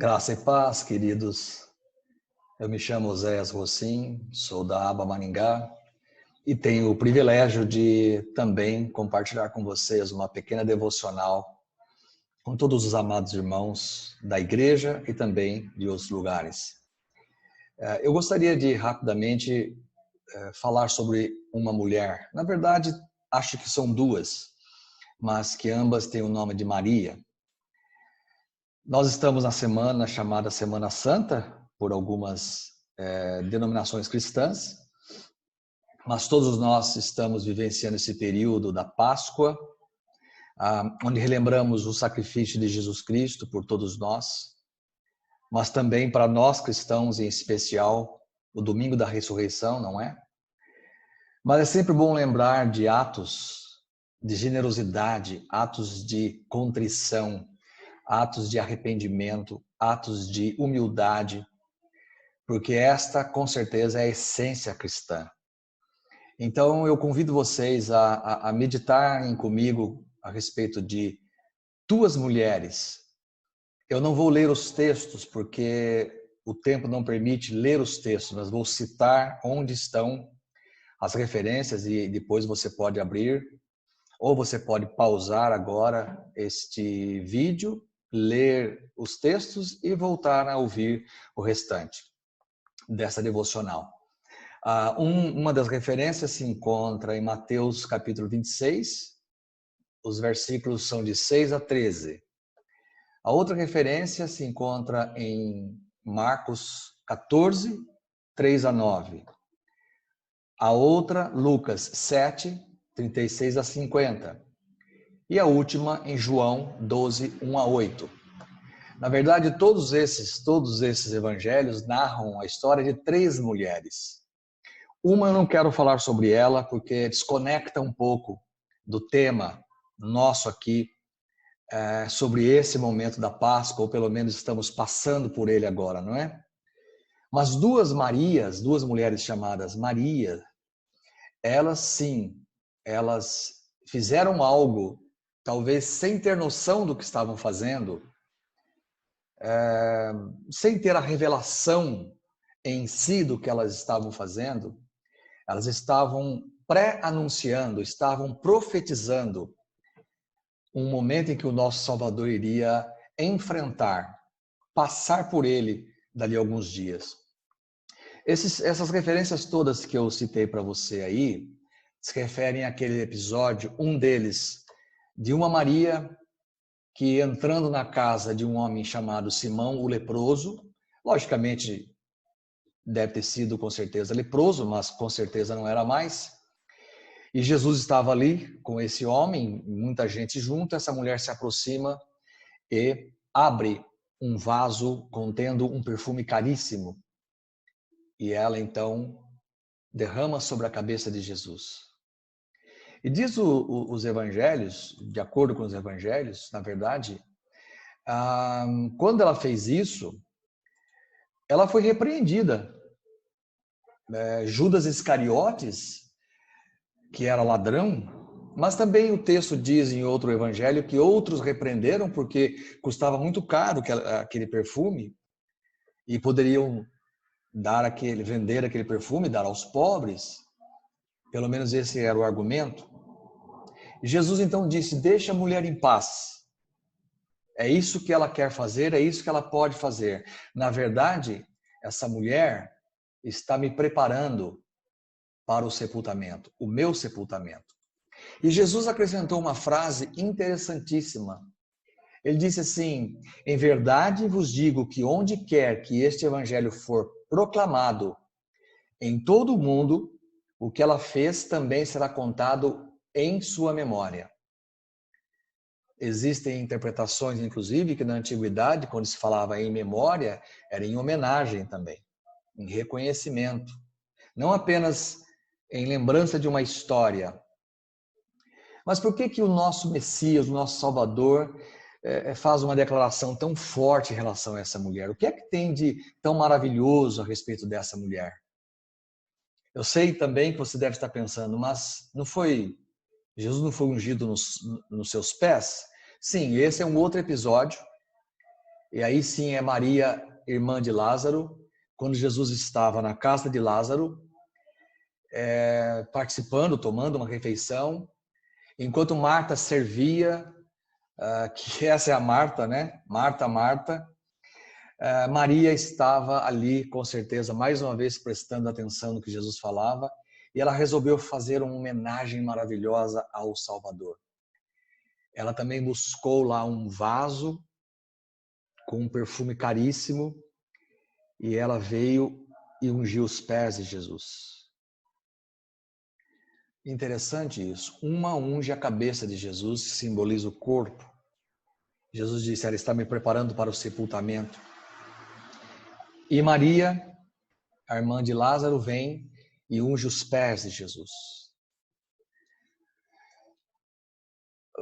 Graça e paz, queridos. Eu me chamo Oséias Rocim, sou da Aba Maringá e tenho o privilégio de também compartilhar com vocês uma pequena devocional com todos os amados irmãos da igreja e também de outros lugares. Eu gostaria de rapidamente falar sobre uma mulher. Na verdade, acho que são duas, mas que ambas têm o nome de Maria. Nós estamos na semana chamada Semana Santa, por algumas denominações cristãs, mas todos nós estamos vivenciando esse período da Páscoa, onde relembramos o sacrifício de Jesus Cristo por todos nós, mas também para nós cristãos em especial, o domingo da ressurreição, não é? Mas é sempre bom lembrar de atos de generosidade, atos de contrição, atos de arrependimento, atos de humildade, porque esta, com certeza, é a essência cristã. Então, eu convido vocês a meditarem comigo a respeito de duas mulheres. Eu não vou ler os textos, porque o tempo não permite ler os textos, mas vou citar onde estão as referências e depois você pode abrir, ou você pode pausar agora este vídeo, ler os textos e voltar a ouvir o restante dessa devocional. Uma das referências se encontra em Mateus capítulo 26, os versículos são de 6 a 13. A outra referência se encontra em Marcos 14, 3 a 9. A outra, Lucas 7, 36 a 50. E a última em João 12, 1 a 8. Na verdade, todos esses evangelhos narram a história de três mulheres. Uma eu não quero falar sobre ela porque desconecta um pouco do tema nosso aqui sobre esse momento da Páscoa, ou pelo menos estamos passando por ele agora, não é? Mas duas Marias, duas mulheres chamadas Maria, elas sim, elas fizeram algo, talvez sem ter noção do que estavam fazendo, sem ter a revelação em si do que elas estavam fazendo. Elas estavam pré-anunciando, estavam profetizando um momento em que o nosso Salvador iria enfrentar, passar por ele dali a alguns dias. Essas referências todas que eu citei para você aí, se referem àquele episódio, um deles, de uma Maria que entrando na casa de um homem chamado Simão, o leproso, logicamente deve ter sido com certeza leproso, mas com certeza não era mais. E Jesus estava ali com esse homem, muita gente junto, essa mulher se aproxima e abre um vaso contendo um perfume caríssimo. E ela então derrama sobre a cabeça de Jesus. E diz os evangelhos, de acordo com os evangelhos, na verdade, quando ela fez isso, ela foi repreendida. Judas Iscariotes, que era ladrão, mas também o texto diz em outro evangelho que outros repreenderam porque custava muito caro aquele perfume e poderiam vender aquele perfume, dar aos pobres. Pelo menos esse era o argumento. Jesus então disse: deixa a mulher em paz. É isso que ela quer fazer, é isso que ela pode fazer. Na verdade, essa mulher está me preparando para o sepultamento, o meu sepultamento. E Jesus acrescentou uma frase interessantíssima. Ele disse assim: em verdade vos digo que onde quer que este evangelho for proclamado em todo o mundo, o que ela fez também será contado em sua memória. Existem interpretações, inclusive, que na antiguidade, quando se falava em memória, era em homenagem também, em reconhecimento. Não apenas em lembrança de uma história. Mas por que o nosso Messias, o nosso Salvador, faz uma declaração tão forte em relação a essa mulher? O que é que tem de tão maravilhoso a respeito dessa mulher? Eu sei também que você deve estar pensando, mas Jesus não foi ungido nos seus pés? Sim, esse é um outro episódio. E aí sim é Maria, irmã de Lázaro, quando Jesus estava na casa de Lázaro, participando, tomando uma refeição, enquanto Marta servia, que essa é a Marta, né? Marta, Marta. Maria estava ali, com certeza, mais uma vez prestando atenção no que Jesus falava, e ela resolveu fazer uma homenagem maravilhosa ao Salvador. Ela também buscou lá um vaso com um perfume caríssimo, e ela veio e ungiu os pés de Jesus. Interessante isso. Uma unge a cabeça de Jesus, que simboliza o corpo. Jesus disse, ela está me preparando para o sepultamento. E Maria, a irmã de Lázaro, vem e unge os pés de Jesus.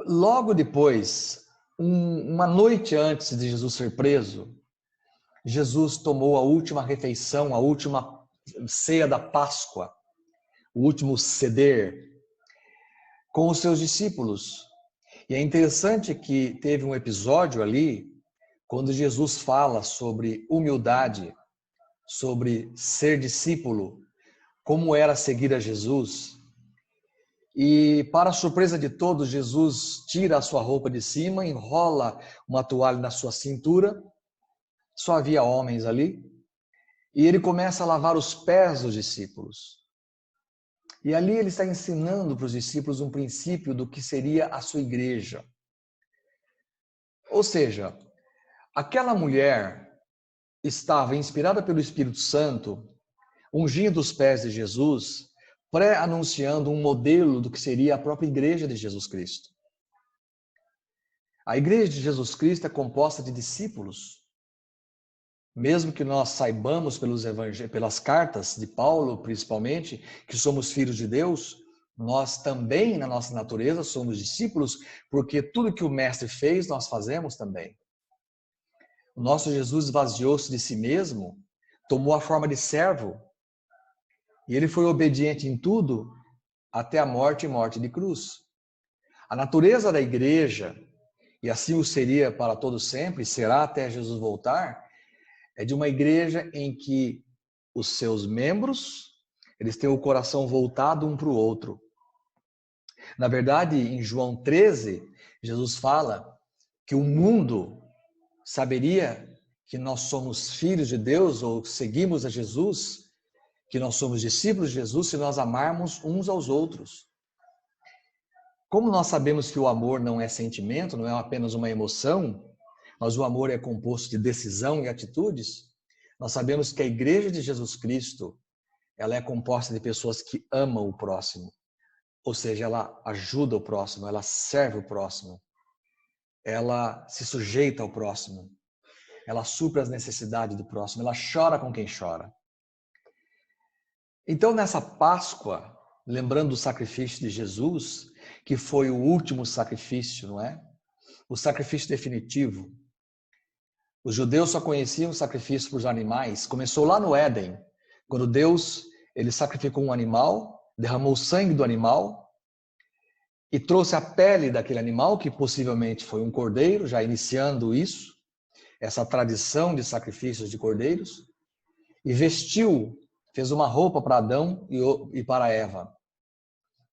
Logo depois, uma noite antes de Jesus ser preso, Jesus tomou a última refeição, a última ceia da Páscoa, o último seder, com os seus discípulos. E é interessante que teve um episódio ali, quando Jesus fala sobre humildade, sobre ser discípulo, como era seguir a Jesus. E, para a surpresa de todos, Jesus tira a sua roupa de cima, enrola uma toalha na sua cintura, só havia homens ali, e ele começa a lavar os pés dos discípulos. E ali ele está ensinando para os discípulos um princípio do que seria a sua igreja. Ou seja, aquela mulher estava inspirada pelo Espírito Santo, ungindo os pés de Jesus, pré-anunciando um modelo do que seria a própria igreja de Jesus Cristo. A igreja de Jesus Cristo é composta de discípulos. Mesmo que nós saibamos pelas cartas de Paulo, principalmente, que somos filhos de Deus, nós também, na nossa natureza, somos discípulos, porque tudo que o Mestre fez, nós fazemos também. O nosso Jesus esvaziou-se de si mesmo, tomou a forma de servo, e ele foi obediente em tudo, até a morte e morte de cruz. A natureza da igreja, e assim o seria para todo sempre, será até Jesus voltar, é de uma igreja em que os seus membros, eles têm o coração voltado um para o outro. Na verdade, em João 13, Jesus fala que o mundo saberia que nós somos filhos de Deus ou seguimos a Jesus, que nós somos discípulos de Jesus, se nós amarmos uns aos outros. Como nós sabemos que o amor não é sentimento, não é apenas uma emoção, mas o amor é composto de decisão e atitudes, nós sabemos que a igreja de Jesus Cristo, ela é composta de pessoas que amam o próximo. Ou seja, ela ajuda o próximo, ela serve o próximo, ela se sujeita ao próximo, ela supre as necessidades do próximo, ela chora com quem chora. Então, nessa Páscoa, lembrando do sacrifício de Jesus, que foi o último sacrifício, não é? O sacrifício definitivo. Os judeus só conheciam o sacrifício por animais. Começou lá no Éden, quando Deus ele sacrificou um animal, derramou o sangue do animal e trouxe a pele daquele animal, que possivelmente foi um cordeiro, já iniciando isso, essa tradição de sacrifícios de cordeiros, e vestiu, fez uma roupa para Adão e para Eva.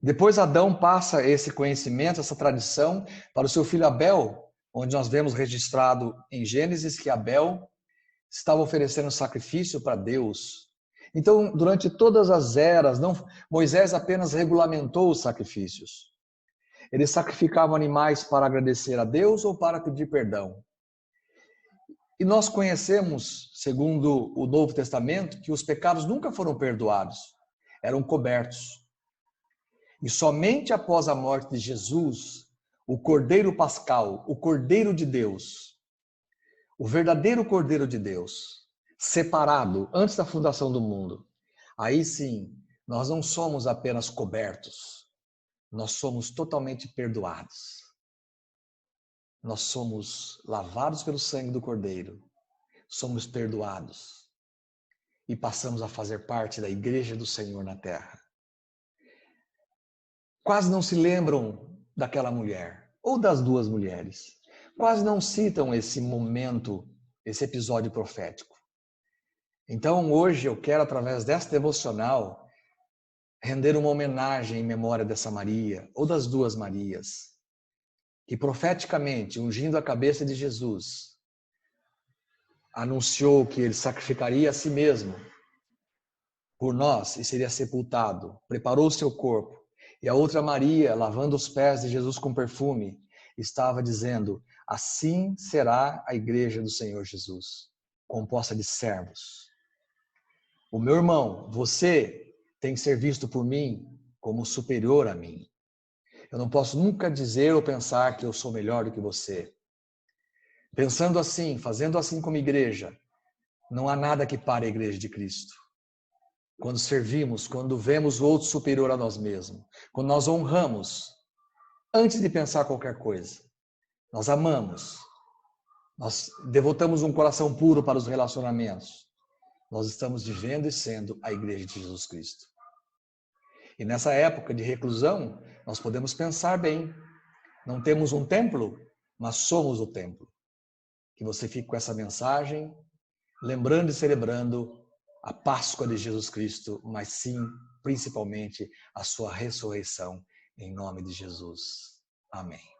Depois Adão passa esse conhecimento, essa tradição, para o seu filho Abel, onde nós vemos registrado em Gênesis que Abel estava oferecendo sacrifício para Deus. Então, durante todas as eras, Moisés apenas regulamentou os sacrifícios. Eles sacrificavam animais para agradecer a Deus ou para pedir perdão. E nós conhecemos, segundo o Novo Testamento, que os pecados nunca foram perdoados, eram cobertos. E somente após a morte de Jesus, o Cordeiro Pascal, o Cordeiro de Deus, o verdadeiro Cordeiro de Deus, separado antes da fundação do mundo, aí sim, nós não somos apenas cobertos, nós somos totalmente perdoados. Nós somos lavados pelo sangue do Cordeiro, somos perdoados e passamos a fazer parte da igreja do Senhor na terra. Quase não se lembram daquela mulher, ou das duas mulheres. Quase não citam esse momento esse episódio profético. Então, hoje eu quero, através dessa devocional, render uma homenagem em memória dessa Maria, ou das duas Marias, que profeticamente, ungindo a cabeça de Jesus, anunciou que ele sacrificaria a si mesmo por nós e seria sepultado, preparou o seu corpo. E a outra Maria, lavando os pés de Jesus com perfume, estava dizendo: assim será a igreja do Senhor Jesus, composta de servos. O meu irmão, você tem que ser visto por mim como superior a mim. Eu não posso nunca dizer ou pensar que eu sou melhor do que você. Pensando assim, fazendo assim como igreja, não há nada que pare a igreja de Cristo. Quando servimos, quando vemos o outro superior a nós mesmos, quando nós honramos, antes de pensar qualquer coisa, nós amamos, nós devotamos um coração puro para os relacionamentos, nós estamos vivendo e sendo a igreja de Jesus Cristo. E nessa época de reclusão, nós podemos pensar bem. Não temos um templo, mas somos o templo. Que você fique com essa mensagem, lembrando e celebrando a Páscoa de Jesus Cristo, mas sim, principalmente, a sua ressurreição, em nome de Jesus. Amém.